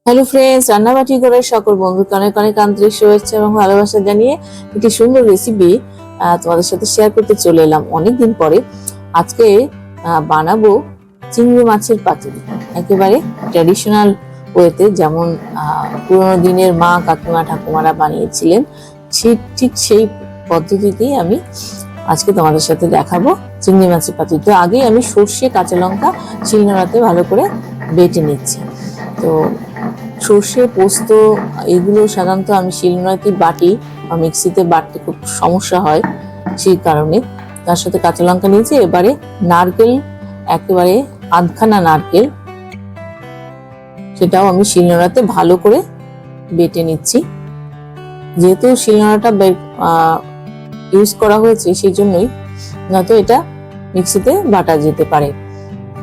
Hello friends, রান্নাবাটি করে সকল বন্ধুকে অনেক অনেক আন্তরিক শুভেচ্ছা এবং ভালোবাসা জানিয়ে একটি সুন্দর রেসিপি তোমাদের সাথে শেয়ার করতে চলে এলাম অনেকদিন পরে। আজকে বানাবো চিংড়ি মাছের পাতুরি, একেবারে ট্র্যাডিশনাল ওয়েতে, যেমন পুরোনো দিনের মা কাকিমা ঠাকুমারা বানিয়েছিলেন ঠিক সেই পদ্ধতিতেই আমি আজকে তোমাদের সাথে দেখাবো চিংড়ি মাছের পাতুরি। তো আগে আমি সর্ষে কাঁচা লঙ্কা শিলনোড়াতে ভালো করে বেটে নিচ্ছি। তো সর্ষে পোস্ত এগুলো সাধারণত আমি শিলনোড়াতে বাটি বা মিক্সিতে বাটতে খুব সমস্যা হয়, সেই কারণে তার সাথে কাঁচা লঙ্কা নিয়েছি। এবারে নারকেল, একেবারে আধখানা নারকেল, সেটাও আমি শিলনোড়াতে ভালো করে বেটে নিচ্ছি। যেহেতু শিলনোড়াটা ইউজ করা হয়েছে সেই জন্যই, নয়তো এটা মিক্সিতে বাটা যেতে পারে।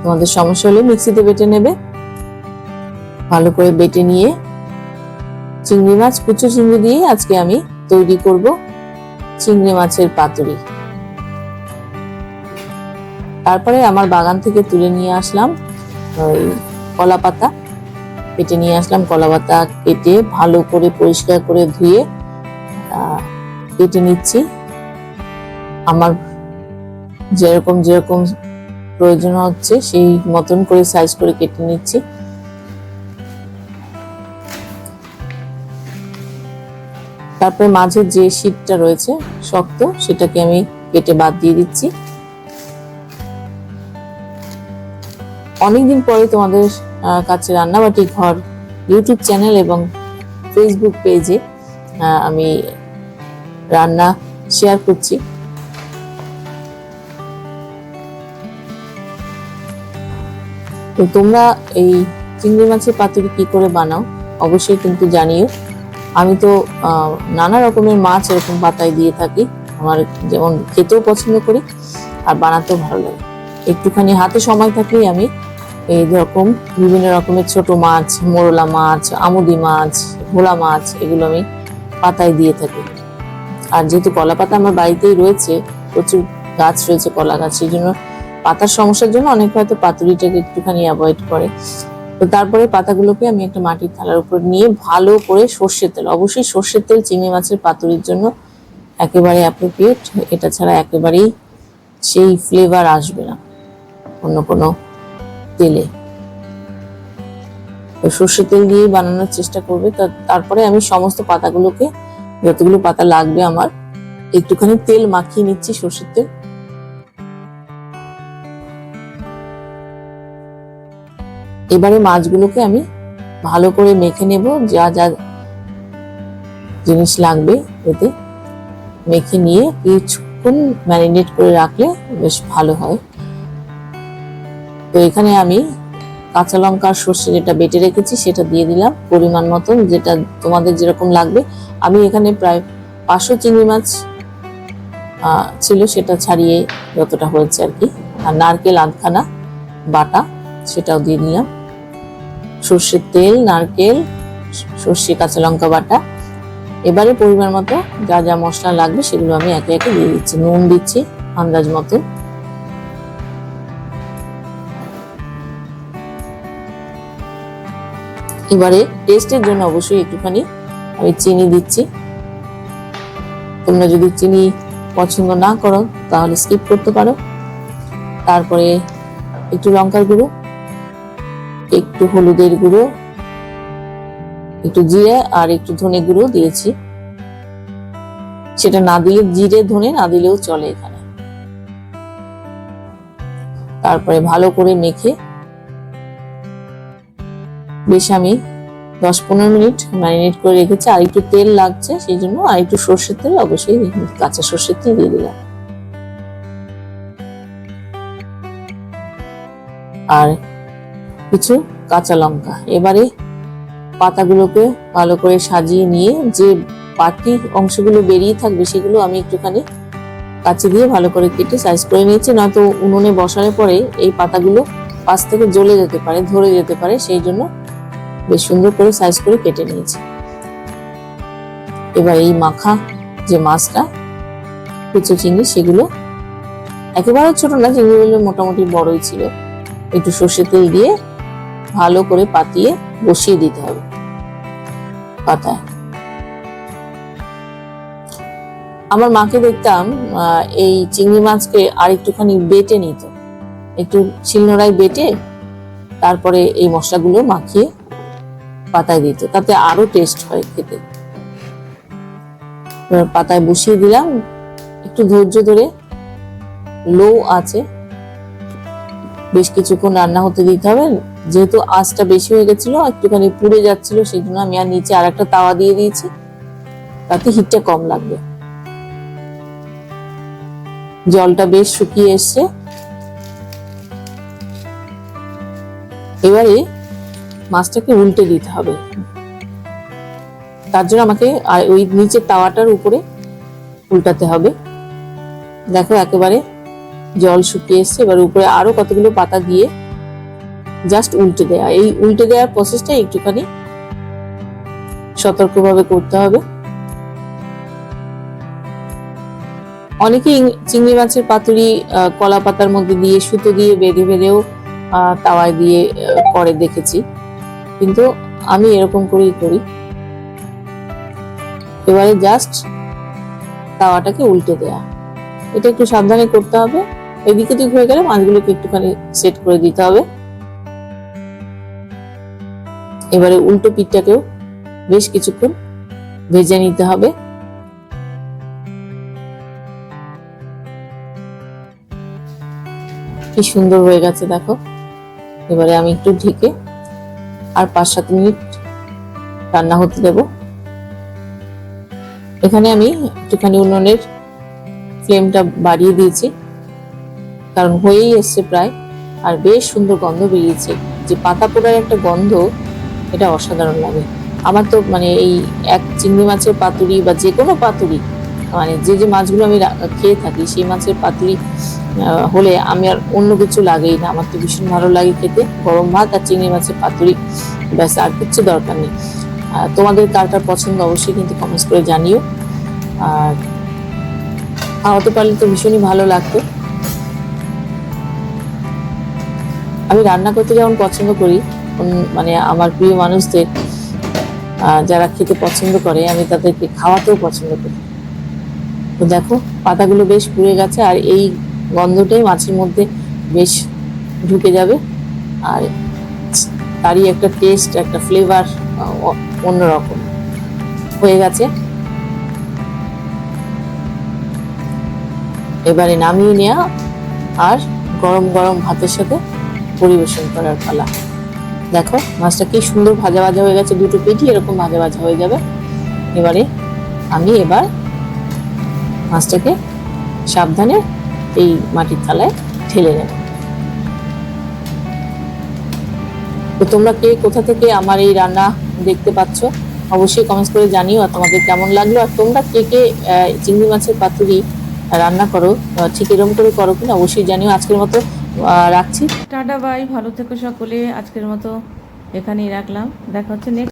তোমাদের সমস্যা হলে মিক্সিতে বেটে নেবে। ভালো করে বেটে নিয়ে চিংড়ি মাছ, কুচো চিংড়ি দিয়ে আজকে আমি তৈরি করব চিংড়ি মাছের পাতুরি। তারপরে আমার বাগান থেকে তুলে নিয়ে আসলাম ওই কলা পাতা, কেটে নিয়ে আসলাম। কলা পাতা কেটে ভালো করে পরিষ্কার করে ধুয়ে কেটে নিচ্ছি। আমার যেরকম যেরকম প্রয়োজন হচ্ছে সেই মতন করে সাইজ করে কেটে নিচ্ছি। তারপরে মাঝে যে শীটটা রয়েছে শক্ত, সেটাকে আমি কেটে বাদ দিয়ে দিচ্ছি। অনেকদিন পরে তোমাদের কাছে রান্নাবাটি ঘর ইউটিউব চ্যানেল এবং ফেসবুক পেজে আমি রান্না শেয়ার করছি। তো তোমরা এই চিংড়ি মাছের পাতুরি কি করে বানাও অবশ্যই কিন্তু জানিও। আমি তো নানা রকমের মাছ এরকম পাতায় দিয়ে থাকি, আমার যেমন খেতেও পছন্দ করি আর বানাতেও ভালো লাগে। একটুখানি হাতে সময় থাকলেই আমি এই রকম বিভিন্ন রকমের ছোট মাছ, মোরলা মাছ, আমুদি মাছ, ভোলা মাছ, এগুলো আমি পাতায় দিয়ে থাকি। আর যেহেতু কলা পাতা আমার বাড়িতেই রয়েছে, প্রচুর গাছ রয়েছে কলা গাছ, সেই জন্য পাতার সমস্যার জন্য অনেকে হয়তো পাতুরিটাকে একটুখানি অ্যাভয়েড করে। তো তারপরে পাতাগুলোকে আমি একটা মাটির থালার উপর নিয়ে ভালো করে সর্ষের তেল, অবশ্যই সর্ষের তেল চিংড়ি মাছের পাতুরির জন্য একেবারে অ্যাপ্রোপ্রিয়েট, এটা ছাড়া একেবারেই সেই ফ্লেভার আসবে না অন্য কোনো তেলে। তো সর্ষের তেল দিয়ে বানানোর চেষ্টা করবে। তারপরে আমি সমস্ত পাতাগুলোকে, যতগুলো পাতা লাগবে আমার, একটুখানি তেল মাখিয়ে নিচ্ছি, সর্ষের তেল। এবারে মাছগুলোকে আমি ভালো করে মেখে নেব, যা যা জিনিস লাগবে এতে মেখে নিয়ে কিছুক্ষণ ম্যারিনেট করে রাখলে বেশ ভালো হয়। তো এখানে আমি কাঁচা লঙ্কা, সর্ষে যেটা বেটে রেখেছি সেটা দিয়ে দিলাম পরিমাণ মতন, যেটা তোমাদের যেরকম লাগবে। আমি এখানে প্রায় 500 চিংড়ি মাছ ছিল, সেটা ছাড়িয়ে যতটা হয়েছে আর কি। আর নারকেল আধখানা বাটা, সেটাও দিয়ে দিলাম। সর্ষের তেল, নারকেল, সর্ষে, কাঁচা লঙ্কা বাটা। এবারে পরিমাণ মতো যা যা মশলা লাগবে সেগুলো আমি একে একে দিয়ে দিচ্ছি। নুন দিচ্ছি আন্দাজ মতো। এবারে টেস্টের জন্য অবশ্যই একটুখানি আমি চিনি দিচ্ছি। তোমরা যদি চিনি পছন্দ না করো তাহলে স্কিপ করতে পারো। তারপরে একটু লঙ্কার গুঁড়ো, একটু হলুদের গুঁড়ো, একটু জিরে আর একটু ধনে গুঁড়ো দিয়েছি। সেটা না দিলে, জিরে ধনে না দিলেও চলে এখানে। তারপরে ভালো করে মেখে বেশ আমি 10-15 মিনিট ম্যারিনেট করে রেখেছি। আর একটু তেল লাগছে, সেই জন্য আর একটু সর্ষের তেল, অবশ্যই কাঁচা সর্ষের তেল দিয়ে দিলাম। আর কিছু কাঁচা লঙ্কা। এবারে পাতাগুলোকে ভালো করে সাজিয়ে নিয়ে যে বাকি অংশগুলো বেরিয়ে থাকবে সেগুলো আমি একটুখানি কাঁচি দিয়ে ভালো করে কেটে সাইজ করে নিয়েছি। নয়তো উনুনে বসানোর পরে এই পাতাগুলো পাশ থেকে জ্বলে যেতে পারে, ধরে যেতে পারে, সেই জন্য বেশ সুন্দর করে সাইজ করে কেটে নিয়েছি। এবার এই মাখা যে মাছটা, কুচো চিংড়ি, সেগুলো একেবারে ছোট না, চিংড়িগুলো মোটামুটি বড়ই ছিল, একটু সর্ষের তেল দিয়ে ভালো করে পাতিয়ে বসিয়ে দিতে হবে। পাতায়। আমার মাকে দেখতাম এই চিংড়ি মাছকে আর একটুখানি বেটে নিত, একটু শিলনোড়ায় বেটে তারপরে এই মশলাগুলো মাখিয়ে পাতায় দিত, তাতে আরো টেস্ট হয় খেতে। পাতায় বসিয়ে দিলাম, একটু ধৈর্য ধরে লো আছে বেশ কিছুক্ষণ রান্না হতে দিতে হবে। যেহেতু আঁচটা বেশি হয়ে গেছিল, একটুখানি পুড়ে যাচ্ছিল, সেই জন্য আমি আর নিচে আর একটা তাওয়া দিয়ে দিয়েছি, তাতে হিটটা কম লাগবে। জলটা বেশ শুকিয়ে এসছে। এবারে মাছটাকে উল্টে দিতে হবে, তার জন্য আমাকে ওই নিচের তাওয়াটার উপরে উল্টাতে হবে। দেখো একেবারে জল শুকিয়ে এসছে। এবার উপরে আরো কতগুলো পাতা দিয়ে জাস্ট উল্টে দেয়া। এই উল্টে দেওয়ার প্রসেসটা একটুখানি সতর্কভাবে করতে হবে। অনেকেই চিংড়ি মাছের পাতুরি কলা পাতার মধ্যে দিয়ে সুতো দিয়ে বেঁধে বেঁধেও তাওয়ায় দিয়ে করে দেখেছি, কিন্তু আমি এরকম করেই করি। এবারে জাস্ট তাওয়াটাকে উল্টে দেয়া, এটা একটু সাবধানে করতে হবে। এদিকে দিক হয়ে গেলে মাছগুলোকে একটুখানি সেট করে দিতে হবে। এবারে উল্টো পিঠটাকেও বেশ কিছুক্ষণ ভেজে নিতে হবে। কি সুন্দর হয়ে গেছে দেখো। এবারে আমি একটু ঢেকে আর 5-7 মিনিট রান্না হতে দেব। এখানে আমি একটুখানি উনুনের ফ্লেমটা বাড়িয়ে দিয়েছি, কারণ হয়েই এসছে প্রায়, আর বেশ সুন্দর গন্ধ বেরিয়েছে। যে পাতা পোড়ার একটা গন্ধ, এটা অসাধারণ লাগে আমার তো। মানে এই এক চিংড়ি মাছের পাতুরি বা যে কোনো পাতুরি, মানে যে মাছগুলো আমি খেয়ে থাকি, সেই মাছের পাতুরি হলে আমি আর অন্য কিছু লাগেই না। আমার তো ভীষণ ভালো লাগে খেতে, গরম ভাত আর চিংড়ি মাছের পাতুরি, ব্যাস আর কিচ্ছু দরকার নেই। তোমাদের কার কার পছন্দ অবশ্যই কিন্তু কমেন্টস করে জানিও। আর খাওয়াতে পারলে তো ভীষণই ভালো লাগতো। আমি রান্না করতে যেমন পছন্দ করি, মানে আমার প্রিয় মানুষদের যারা খেতে পছন্দ করে, আমি তাদেরকে খাওয়াতেও পছন্দ করি। তো দেখো পাতাগুলো বেশ পুড়ে গেছে, আর এই গন্ধটাই মাছের মধ্যে বেশ ঢুকে যাবে, আর তারই একটা টেস্ট, একটা ফ্লেভার অন্যরকম হয়ে গেছে। এবারে নামিয়ে নেওয়া আর গরম গরম ভাতের সাথে পরিবেশন করার পালা। দেখো মাছটা কি সুন্দর ভাজা ভাজা হয়ে গেছে, দুটো পেটি এরকম ভাজা ভাজা হয়ে যাবে। এবারে আমি মাছটাকে সাবধানে এই মাটির থালায় ঢেলে নেব। তো তোমরা কে কোথা থেকে আমার এই রান্না দেখতে পাচ্ছ অবশ্যই কমেন্টস করে জানিও, আর তোমাদের কেমন লাগলো, আর তোমরা কে কে চিংড়ি মাছের পাতুরি রান্না করো, ঠিক এরকম করে করো কিনা অবশ্যই জানিও। আজকের মতো রাখছি, টাটা বাই, ভালো থেকো সকলে। আজকের মতো এখানেই রাখলাম, দেখা হচ্ছে নেক্সট